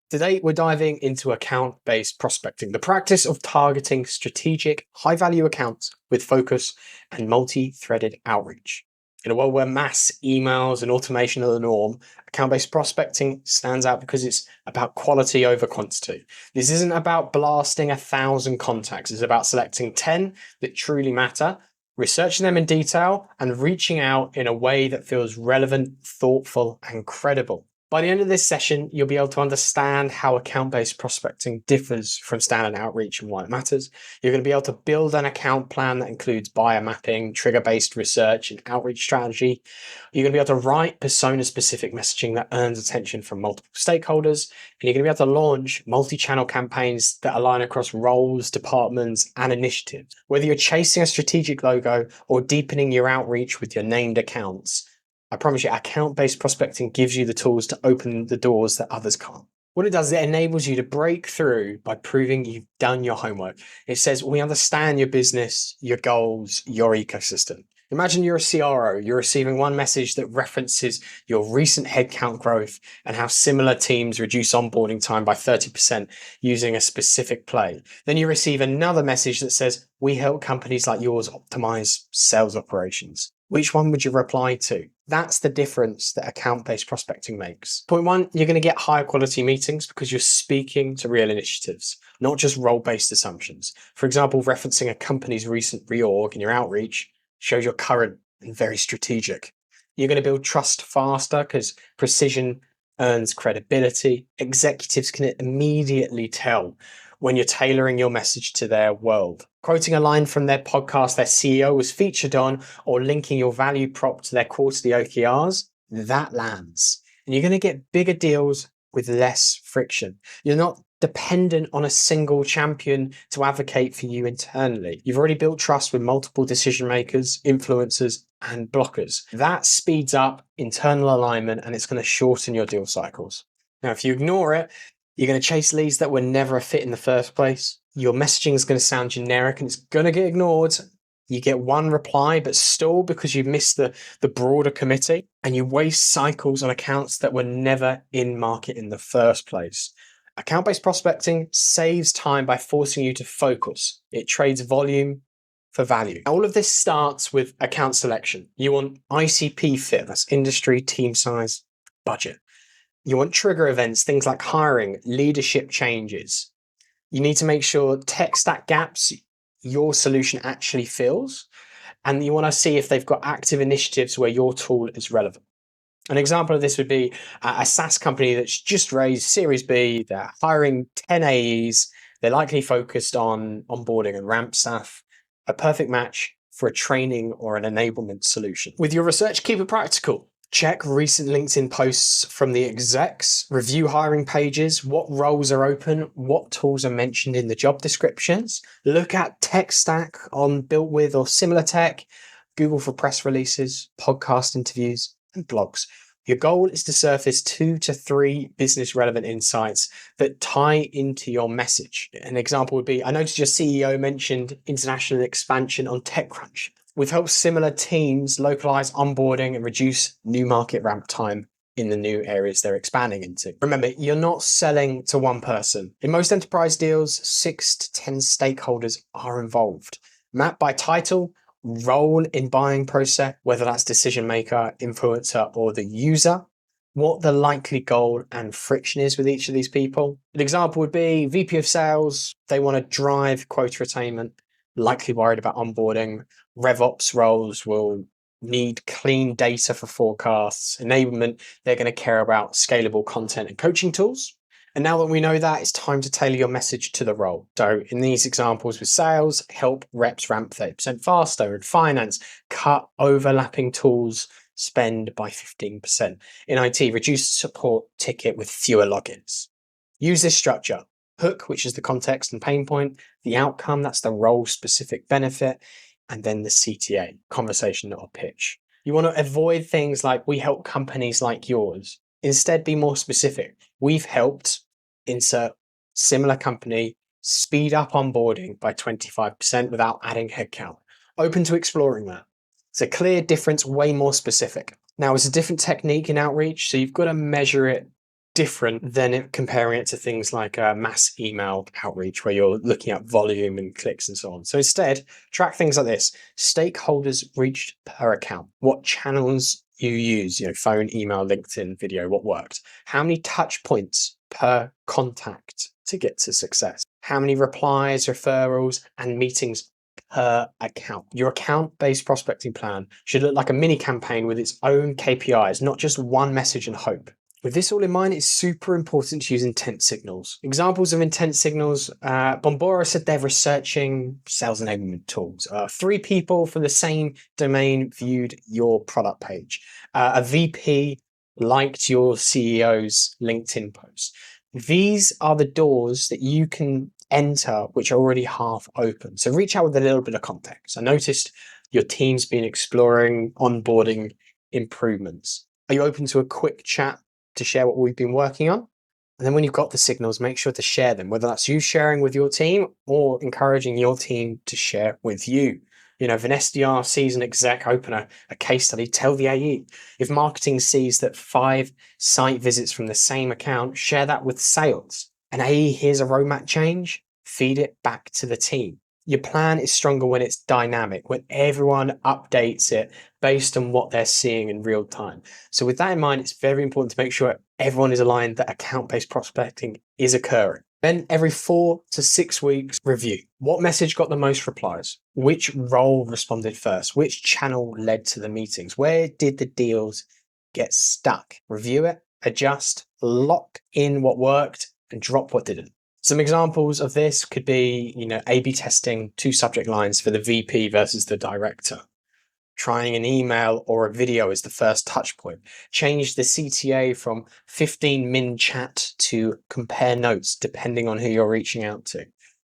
Today, we're diving into account-based prospecting, the practice of targeting strategic, high-value accounts with focus and multi-threaded outreach. In a world where mass emails and automation are the norm, account-based prospecting stands out because it's about quality over quantity. This isn't about blasting 1,000 contacts. It's about selecting 10 that truly matter, researching them in detail, and reaching out in a way that feels relevant, thoughtful, and credible. By the end of this session, you'll be able to understand how account-based prospecting differs from standard outreach and why it matters. You're going to be able to build an account plan that includes buyer mapping, trigger-based research, and outreach strategy. You're going to be able to write persona-specific messaging that earns attention from multiple stakeholders. And you're going to be able to launch multi-channel campaigns that align across roles, departments, and initiatives. Whether you're chasing a strategic logo or deepening your outreach with your named accounts, I promise you, account-based prospecting gives you the tools to open the doors that others can't. What it does is it enables you to break through by proving you've done your homework. It says, we understand your business, your goals, your ecosystem. Imagine you're a CRO, you're receiving one message that references your recent headcount growth and how similar teams reduce onboarding time by 30% using a specific play. Then you receive another message that says, we help companies like yours optimize sales operations. Which one would you reply to? That's the difference that account-based prospecting makes. Point one, you're going to get higher quality meetings because you're speaking to real initiatives, not just role-based assumptions. For example, referencing a company's recent reorg in your outreach shows you're current and very strategic. You're going to build trust faster because precision earns credibility. Executives can immediately tell when you're tailoring your message to their world. Quoting a line from their podcast their CEO was featured on, or linking your value prop to their quarterly OKRs, that lands. And you're going to get bigger deals with less friction. You're not dependent on a single champion to advocate for you internally. You've already built trust with multiple decision makers, influencers, and blockers. That speeds up internal alignment and it's going to shorten your deal cycles. Now, if you ignore it, you're going to chase leads that were never a fit in the first place. Your messaging is going to sound generic and it's going to get ignored. You get one reply, but stall because you missed the broader committee, and you waste cycles on accounts that were never in market in the first place. Account-based prospecting saves time by forcing you to focus. It trades volume for value. All of this starts with account selection. You want ICP fit, that's industry, team size, budget. You want trigger events, things like hiring, leadership changes. You need to make sure tech stack gaps your solution actually fills, and you want to see if they've got active initiatives where your tool is relevant. An example of this would be a SaaS company that's just raised Series B. They're hiring 10 AEs. They're likely focused on onboarding and ramp staff. A perfect match for a training or an enablement solution. With your research, keep it practical. Check recent LinkedIn posts from the execs, review hiring pages, what roles are open, what tools are mentioned in the job descriptions. Look at tech stack on Built With or similar tech, Google for press releases, podcast interviews, and blogs. Your goal is to surface 2 to 3 business relevant insights that tie into your message. An example would be, I noticed your CEO mentioned international expansion on TechCrunch. We've helped similar teams localize onboarding and reduce new market ramp time in the new areas they're expanding into. Remember, you're not selling to one person. In most enterprise deals, 6 to 10 stakeholders are involved. Mapped by title, role in buying process, whether that's decision maker, influencer, or the user, what the likely goal and friction is with each of these people. An example would be VP of sales. They want to drive quota attainment, likely worried about onboarding. RevOps roles will need clean data for forecasts. Enablement, they're going to care about scalable content and coaching tools. And now that we know that, it's time to tailor your message to the role. So in these examples with sales, help reps ramp 30% faster. In finance, cut overlapping tools spend by 15%. In IT, reduce support ticket with fewer logins. Use this structure. Hook, which is the context and pain point. The outcome, that's the role-specific benefit. And then the CTA, conversation, not a pitch. You want to avoid things like, we help companies like yours. Instead, be more specific. We've helped insert similar company speed up onboarding by 25% without adding headcount. Open to exploring that. It's a clear difference, way more specific. Now, it's a different technique in outreach, so you've got to measure it different than comparing it to things like mass email outreach, where you're looking at volume and clicks and so on. So instead, track things like this: stakeholders reached per account, what channels you use, phone, email, LinkedIn, video, what worked, how many touch points per contact to get to success, how many replies, referrals, and meetings per account. Your account-based prospecting plan should look like a mini campaign with its own KPIs, not just one message and hope. With this all in mind, it's super important to use intent signals. Examples of intent signals: Bombora said they're researching sales enablement tools. 3 people from the same domain viewed your product page. A VP liked your CEO's LinkedIn post. These are the doors that you can enter which are already half open. So reach out with a little bit of context. I noticed your team's been exploring onboarding improvements. Are you open to a quick chat to share what we've been working on? And then when you've got the signals, make sure to share them, whether that's you sharing with your team or encouraging your team to share with you. If an SDR sees an exec open a case study, tell the AE. If marketing sees that 5 site visits from the same account, share that with sales. An AE hears a roadmap change, feed it back to the team. Your plan is stronger when it's dynamic, when everyone updates it based on what they're seeing in real time. So with that in mind, it's very important to make sure everyone is aligned that account-based prospecting is occurring. Then every 4 to 6 weeks, review. What message got the most replies? Which role responded first? Which channel led to the meetings? Where did the deals get stuck? Review it, adjust, lock in what worked, and drop what didn't. Some examples of this could be, A/B testing 2 subject lines for the VP versus the director. Trying an email or a video as the first touch point. Change the CTA from 15-min chat to compare notes, depending on who you're reaching out to.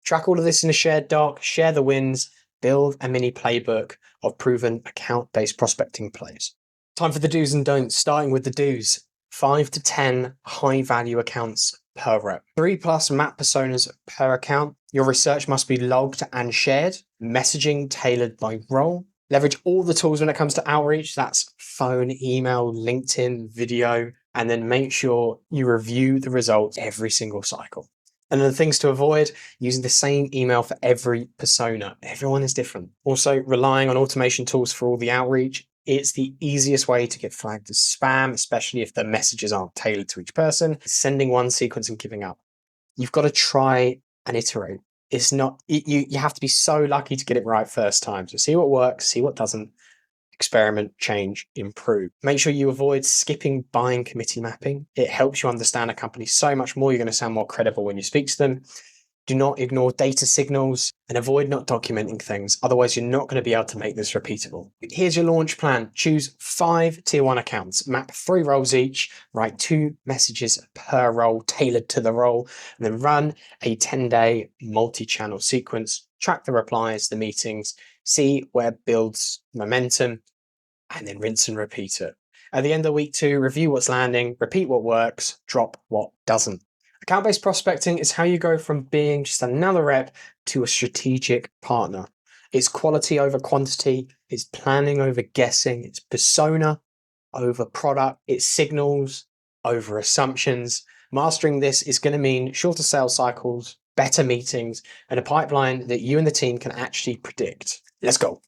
Track all of this in a shared doc, share the wins, build a mini playbook of proven account-based prospecting plays. Time for the do's and don'ts, starting with the do's. 5 to 10 high-value accounts per rep. 3+ map personas per account. Your research must be logged and shared. Messaging tailored by role. Leverage all the tools when it comes to outreach. That's phone, email, LinkedIn, video, and then make sure you review the results every single cycle. And then the things to avoid: using the same email for every persona. Everyone is different. Also, relying on automation tools for all the outreach. It's the easiest way to get flagged as spam, especially if the messages aren't tailored to each person. Sending one sequence and giving up. You've got to try and iterate. It's not, you have to be so lucky to get it right first time. So see what works, see what doesn't, experiment, change, improve. Make sure you avoid skipping buying committee mapping. It helps you understand a company so much more. You're going to sound more credible when you speak to them. Do not ignore data signals and avoid not documenting things. Otherwise, you're not going to be able to make this repeatable. Here's your launch plan. Choose 5 tier 1 accounts, map 3 roles each, write 2 messages per role tailored to the role, and then run a 10-day multi-channel sequence. Track the replies, the meetings, see where builds momentum, and then rinse and repeat it. At the end of week 2, review what's landing, repeat what works, drop what doesn't. Account-based prospecting is how you go from being just another rep to a strategic partner. It's quality over quantity, it's planning over guessing, it's persona over product, it's signals over assumptions. Mastering this is going to mean shorter sales cycles, better meetings, and a pipeline that you and the team can actually predict. Let's go.